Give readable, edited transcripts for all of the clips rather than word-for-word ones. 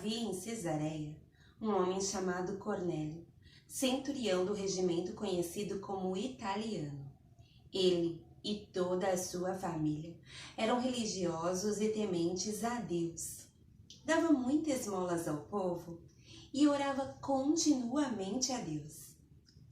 Havia em Cesareia um homem chamado Cornélio, centurião do regimento conhecido como Italiano. Ele e toda a sua família eram religiosos e tementes a Deus. Dava muitas esmolas ao povo e orava continuamente a Deus.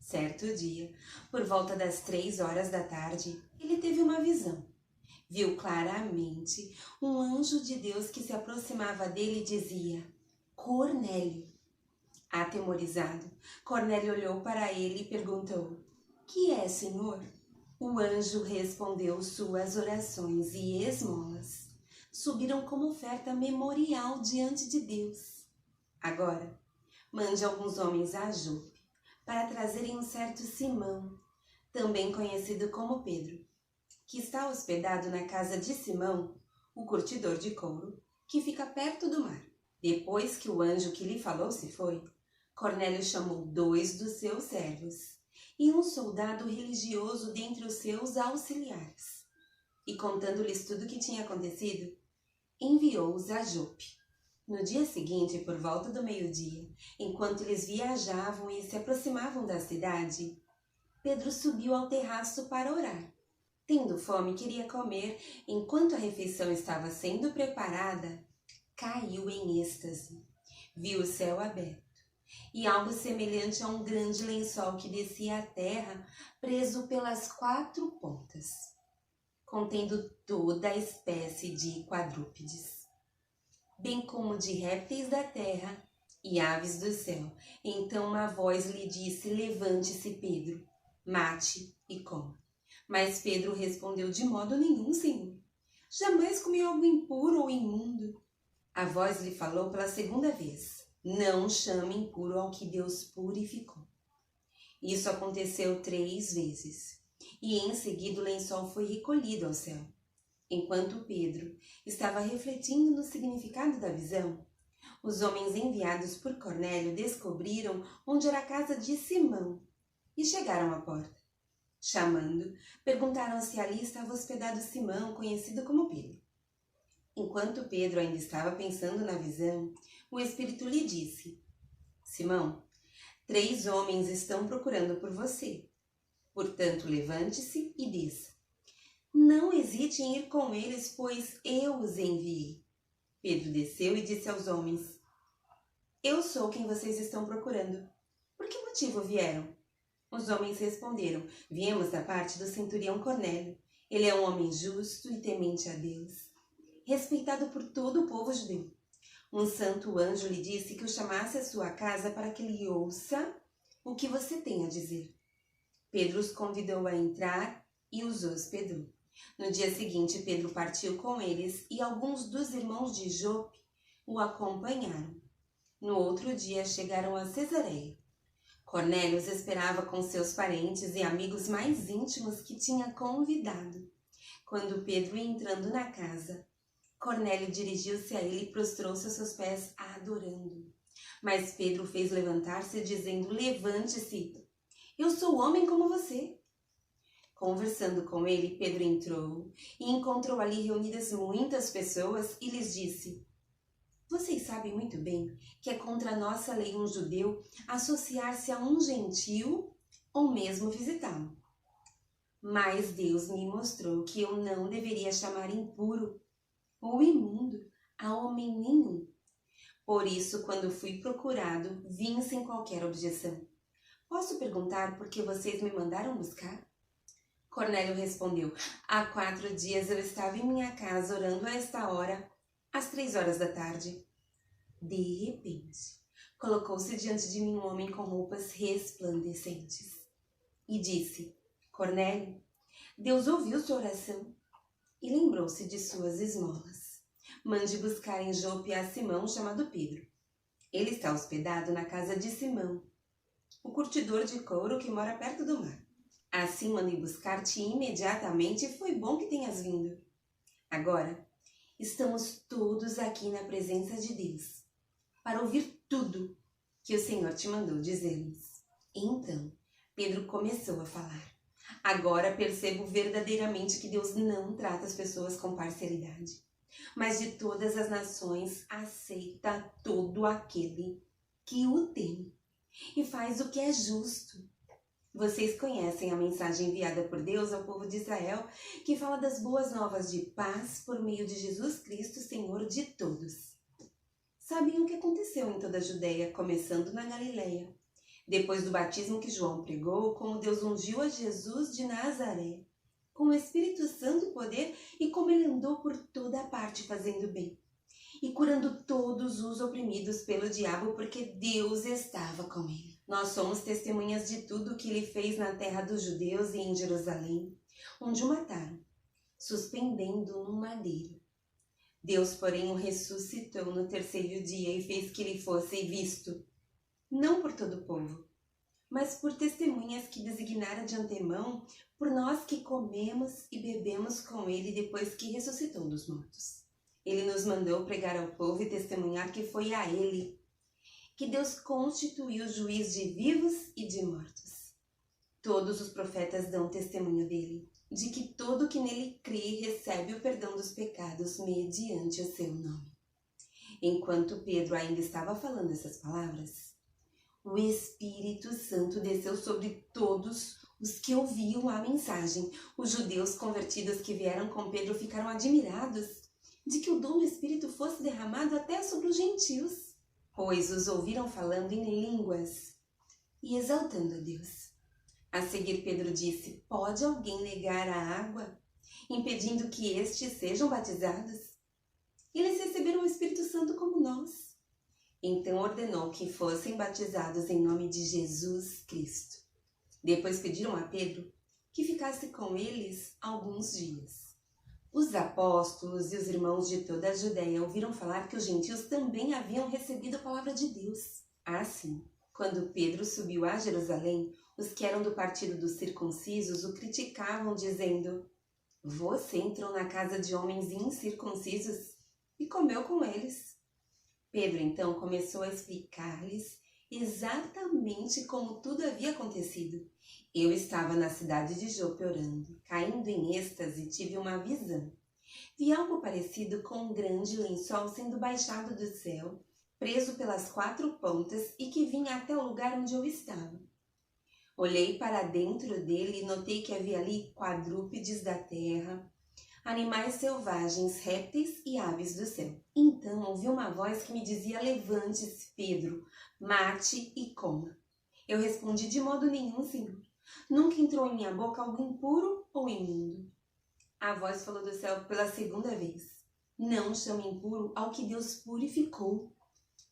Certo dia, por volta das 3 horas da tarde, ele teve uma visão. Viu claramente um anjo de Deus que se aproximava dele e dizia: Cornélio. Atemorizado, Cornélio olhou para ele e perguntou: Que é, Senhor? O anjo respondeu: Suas orações e esmolas subiram como oferta memorial diante de Deus. Agora, mande alguns homens a Jope para trazerem um certo Simão, também conhecido como Pedro, que está hospedado na casa de Simão, o curtidor de couro, que fica perto do mar. Depois que o anjo que lhe falou se foi, Cornélio chamou 2 dos seus servos e um soldado religioso dentre os seus auxiliares. E contando-lhes tudo o que tinha acontecido, enviou-os a Jope. No dia seguinte, por volta do meio-dia, enquanto eles viajavam e se aproximavam da cidade, Pedro subiu ao terraço para orar. Tendo fome, queria comer. Enquanto a refeição estava sendo preparada, caiu em êxtase. Viu o céu aberto e algo semelhante a um grande lençol que descia à terra, preso pelas 4 pontas, contendo toda a espécie de quadrúpedes, bem como de répteis da terra e aves do céu. Então uma voz lhe disse: Levante-se, Pedro, mate e coma. Mas Pedro respondeu: De modo nenhum, Senhor. Jamais comi algo impuro ou imundo. A voz lhe falou pela 2ª vez: Não chame impuro ao que Deus purificou. Isso aconteceu 3 vezes, e em seguida o lençol foi recolhido ao céu. Enquanto Pedro estava refletindo no significado da visão, os homens enviados por Cornélio descobriram onde era a casa de Simão e chegaram à porta. Chamando, perguntaram se ali estava hospedado Simão, conhecido como Pedro. Enquanto Pedro ainda estava pensando na visão, o Espírito lhe disse: Simão, 3 homens estão procurando por você. Portanto, levante-se e desça. Não hesite em ir com eles, pois eu os enviei. Pedro desceu e disse aos homens: Eu sou quem vocês estão procurando. Por que motivo vieram? Os homens responderam: Viemos da parte do centurião Cornélio. Ele é um homem justo e temente a Deus, respeitado por todo o povo judeu. Um santo anjo lhe disse que o chamasse à sua casa para que lhe ouça o que você tem a dizer. Pedro os convidou a entrar e os hospedou. No dia seguinte, Pedro partiu com eles e alguns dos irmãos de Jope o acompanharam. No outro dia, chegaram a Cesareia. Cornélio os esperava com seus parentes e amigos mais íntimos que tinha convidado. Quando Pedro ia entrando na casa, Cornélio dirigiu-se a ele e prostrou-se aos seus pés, adorando. Mas Pedro fez levantar-se, dizendo: Levante-se, eu sou homem como você. Conversando com ele, Pedro entrou e encontrou ali reunidas muitas pessoas e lhes disse: Vocês sabem muito bem que é contra a nossa lei um judeu associar-se a um gentil ou mesmo visitá-lo. Mas Deus me mostrou que eu não deveria chamar impuro ou imundo a homem nenhum. Por isso, quando fui procurado, vim sem qualquer objeção. Posso perguntar por que vocês me mandaram buscar? Cornélio respondeu: Há 4 dias eu estava em minha casa orando a esta hora, às 3 horas da tarde. De repente, colocou-se diante de mim um homem com roupas resplandecentes e disse: Cornélio, Deus ouviu sua oração e lembrou-se de suas esmolas. Mande buscar em Jope a Simão, chamado Pedro. Ele está hospedado na casa de Simão, o curtidor de couro que mora perto do mar. Assim mandei buscar-te imediatamente e foi bom que tenhas vindo. Agora, estamos todos aqui na presença de Deus, para ouvir tudo que o Senhor te mandou dizer-nos. Então, Pedro começou a falar. Agora percebo verdadeiramente que Deus não trata as pessoas com parcialidade. mas de todas as nações aceita todo aquele que o teme e faz o que é justo. Vocês conhecem a mensagem enviada por Deus ao povo de Israel, que fala das boas novas de paz por meio de Jesus Cristo, Senhor de todos. Sabem o que aconteceu em toda a Judéia, começando na Galileia, depois do batismo que João pregou, como Deus ungiu a Jesus de Nazaré, com o Espírito Santo e poder, e como ele andou por toda a parte fazendo bem, e curando todos os oprimidos pelo diabo, porque Deus estava com ele. Nós somos testemunhas de tudo o que ele fez na terra dos judeus e em Jerusalém, onde o mataram, suspendendo um madeiro. Deus, porém, o ressuscitou no terceiro dia e fez que ele fosse visto, não por todo o povo, mas por testemunhas que designara de antemão, por nós que comemos e bebemos com ele depois que ressuscitou dos mortos. Ele nos mandou pregar ao povo e testemunhar que foi a ele que Deus constituiu juiz de vivos e de mortos. Todos os profetas dão testemunho dele, de que todo que nele crê recebe o perdão dos pecados mediante o seu nome. Enquanto Pedro ainda estava falando essas palavras, o Espírito Santo desceu sobre todos os que ouviam a mensagem. Os judeus convertidos que vieram com Pedro ficaram admirados de que o dom do Espírito fosse derramado até sobre os gentios, pois os ouviram falando em línguas e exaltando a Deus. A seguir Pedro disse: pode alguém negar a água, impedindo que estes sejam batizados? Eles receberam o Espírito Santo como nós. Então ordenou que fossem batizados em nome de Jesus Cristo. Depois pediram a Pedro que ficasse com eles alguns dias. Os apóstolos e os irmãos de toda a Judéia ouviram falar que os gentios também haviam recebido a palavra de Deus. Assim, quando Pedro subiu a Jerusalém, os que eram do partido dos circuncisos o criticavam, dizendo: você entrou na casa de homens incircuncisos e comeu com eles. Pedro então começou a explicar-lhes exatamente como tudo havia acontecido. Eu estava na cidade de Jope orando. Caindo em êxtase, tive uma visão. Vi algo parecido com um grande lençol sendo baixado do céu, preso pelas 4 pontas e que vinha até o lugar onde eu estava. Olhei para dentro dele e notei que havia ali quadrúpedes da terra, animais selvagens, répteis e aves do céu. Então ouvi uma voz que me dizia: levante-se, Pedro, mate e coma. Eu respondi: de modo nenhum, Senhor. Nunca entrou em minha boca algo impuro ou imundo. A voz falou do céu pela segunda vez: não chame impuro ao que Deus purificou.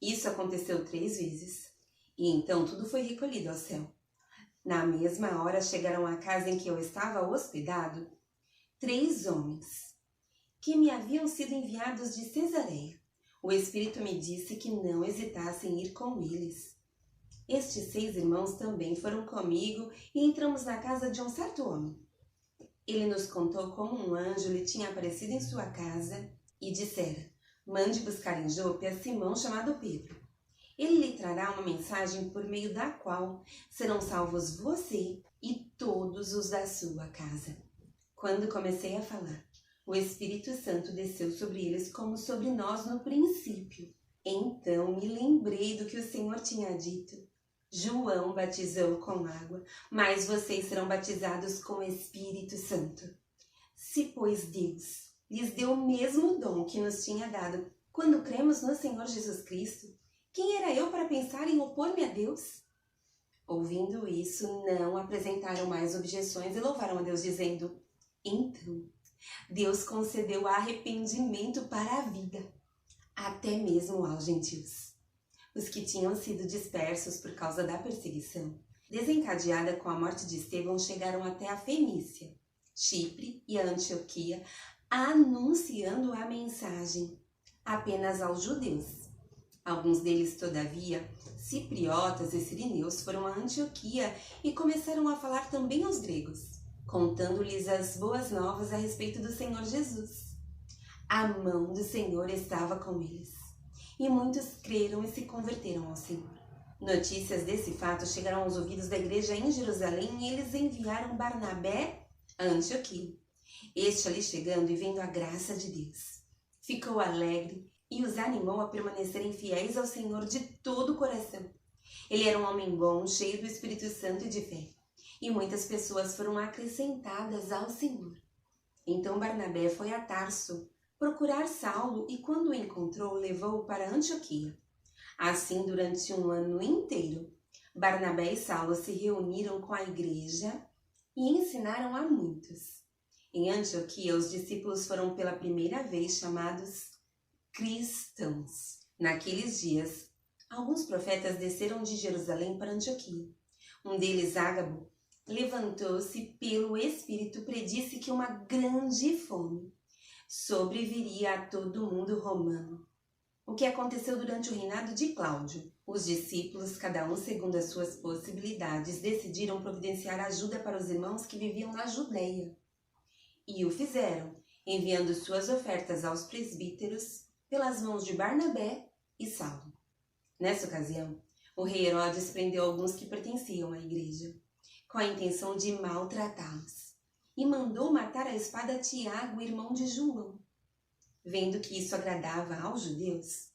Isso aconteceu 3 vezes. E então tudo foi recolhido ao céu. Na mesma hora chegaram à casa em que eu estava hospedado 3 homens, que me haviam sido enviados de Cesareia. O Espírito me disse que não hesitasse em ir com eles. Estes 6 irmãos também foram comigo e entramos na casa de um certo homem. Ele nos contou como um anjo lhe tinha aparecido em sua casa e dissera: mande buscar em Jope a Simão chamado Pedro. Ele lhe trará uma mensagem por meio da qual serão salvos você e todos os da sua casa. Quando comecei a falar, o Espírito Santo desceu sobre eles como sobre nós no princípio. Então me lembrei do que o Senhor tinha dito: João batizou com água, mas vocês serão batizados com o Espírito Santo. Se, pois, Deus lhes deu o mesmo dom que nos tinha dado quando cremos no Senhor Jesus Cristo, quem era eu para pensar em opor-me a Deus? Ouvindo isso, não apresentaram mais objeções e louvaram a Deus, dizendo: então, Deus concedeu arrependimento para a vida, até mesmo aos gentios. Os que tinham sido dispersos por causa da perseguição, desencadeada com a morte de Estevão, chegaram até a Fenícia, Chipre e a Antioquia, anunciando a mensagem apenas aos judeus. Alguns deles, todavia, cipriotas e sirineus, foram a Antioquia e começaram a falar também aos gregos, contando-lhes as boas novas a respeito do Senhor Jesus. A mão do Senhor estava com eles, e muitos creram e se converteram ao Senhor. Notícias desse fato chegaram aos ouvidos da igreja em Jerusalém e eles enviaram Barnabé a Antioquia. Este ali chegando e vendo a graça de Deus, ficou alegre e os animou a permanecerem fiéis ao Senhor de todo o coração. Ele era um homem bom, cheio do Espírito Santo e de fé, e muitas pessoas foram acrescentadas ao Senhor. Então Barnabé foi a Tarso procurar Saulo e, quando o encontrou, levou-o para Antioquia. Assim, durante um ano inteiro, Barnabé e Saulo se reuniram com a igreja e ensinaram a muitos. Em Antioquia, os discípulos foram pela primeira vez chamados cristãos. Naqueles dias, alguns profetas desceram de Jerusalém para Antioquia. Um deles, Ágabo, levantou-se pelo Espírito, predisse que uma grande fome sobreviria a todo o mundo romano. O que aconteceu durante o reinado de Cláudio? Os discípulos, cada um segundo as suas possibilidades, decidiram providenciar ajuda para os irmãos que viviam na Judéia. E o fizeram, enviando suas ofertas aos presbíteros pelas mãos de Barnabé e Saulo. Nessa ocasião, o rei Herodes prendeu alguns que pertenciam à igreja, com a intenção de maltratá-los, e mandou matar à espada Tiago, irmão de João. Vendo que isso agradava aos judeus,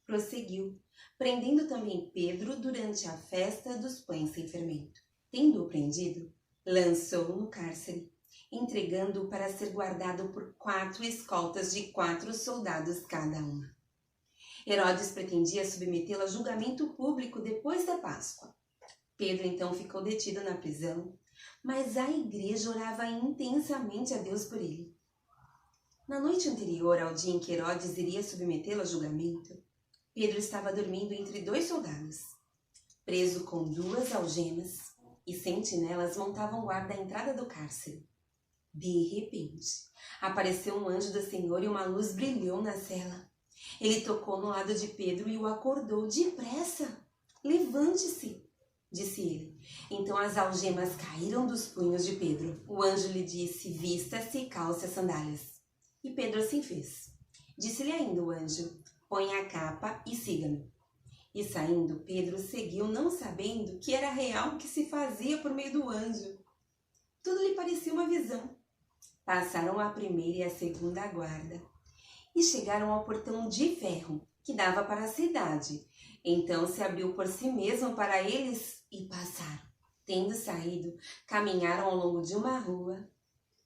prosseguiu, prendendo também Pedro durante a festa dos pães sem fermento. Tendo-o prendido, lançou-o no cárcere, entregando-o para ser guardado por 4 escoltas de 4 soldados cada uma. Herodes pretendia submetê-lo a julgamento público depois da Páscoa. Pedro então ficou detido na prisão, mas a igreja orava intensamente a Deus por ele. Na noite anterior ao dia em que Herodes iria submetê-lo a julgamento, Pedro estava dormindo entre 2 soldados, preso com 2 algemas, e sentinelas montavam guarda à entrada do cárcere. De repente, apareceu um anjo do Senhor e uma luz brilhou na cela. Ele tocou no lado de Pedro e o acordou. Depressa! Levante-se! Disse ele. Então as algemas caíram dos punhos de Pedro. O anjo lhe disse: vista-se e calce as sandálias. E Pedro assim fez. Disse-lhe ainda o anjo: põe a capa e siga-me. E saindo, Pedro seguiu, não sabendo que era real o que se fazia por meio do anjo. Tudo lhe parecia uma visão. Passaram a primeira e a segunda guarda e chegaram ao portão de ferro que dava para a cidade. Então se abriu por si mesmo para eles e passaram. Tendo saído, caminharam ao longo de uma rua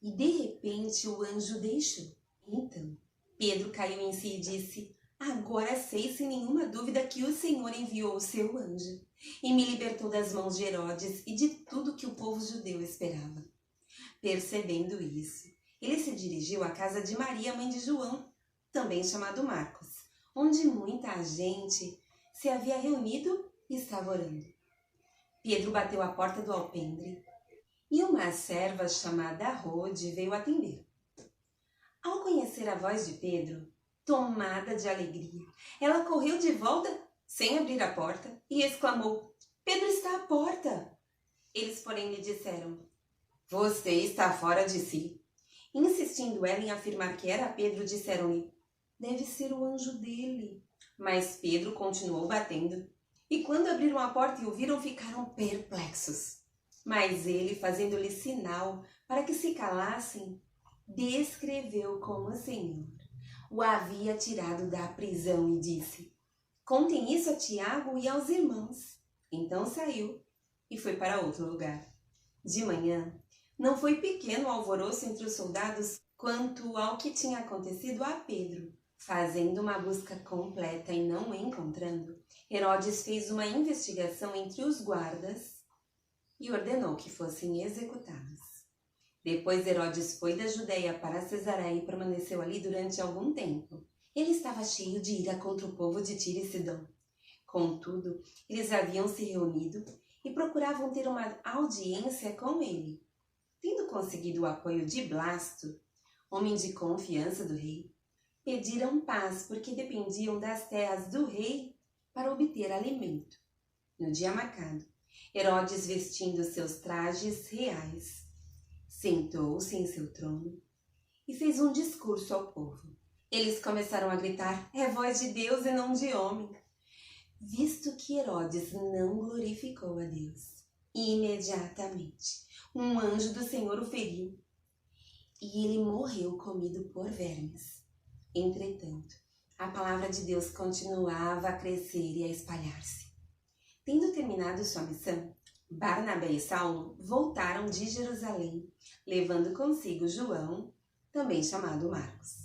e de repente o anjo deixou. Então Pedro caiu em si e disse: agora sei sem nenhuma dúvida que o Senhor enviou o seu anjo e me libertou das mãos de Herodes e de tudo que o povo judeu esperava. Percebendo isso, ele se dirigiu à casa de Maria, mãe de João, também chamado Marcos, onde muita gente se havia reunido e estava orando. Pedro bateu à porta do alpendre e uma serva chamada Rode veio atender. Ao conhecer a voz de Pedro, tomada de alegria, ela correu de volta sem abrir a porta e exclamou: Pedro está à porta! Eles, porém, lhe disseram: você está fora de si. Insistindo ela em afirmar que era Pedro, disseram-lhe: deve ser o anjo dele. Mas Pedro continuou batendo, e quando abriram a porta e o viram, ficaram perplexos. Mas ele, fazendo-lhe sinal para que se calassem, descreveu como o Senhor o havia tirado da prisão e disse: contem isso a Tiago e aos irmãos. Então saiu e foi para outro lugar. De manhã, não foi pequeno o alvoroço entre os soldados quanto ao que tinha acontecido a Pedro. Fazendo uma busca completa e não o encontrando, Herodes fez uma investigação entre os guardas e ordenou que fossem executados. Depois Herodes foi da Judéia para Cesareia e permaneceu ali durante algum tempo. Ele estava cheio de ira contra o povo de Tiro e Sidom. Contudo, eles haviam se reunido e procuravam ter uma audiência com ele. Tendo conseguido o apoio de Blasto, homem de confiança do rei, pediram paz porque dependiam das terras do rei para obter alimento. No dia marcado, Herodes, vestindo seus trajes reais, sentou-se em seu trono e fez um discurso ao povo. Eles começaram a gritar: é voz de Deus e não de homem. Visto que Herodes não glorificou a Deus, imediatamente um anjo do Senhor o feriu e ele morreu comido por vermes. Entretanto, a palavra de Deus continuava a crescer e a espalhar-se. Tendo terminado sua missão, Barnabé e Saulo voltaram de Jerusalém, levando consigo João, também chamado Marcos.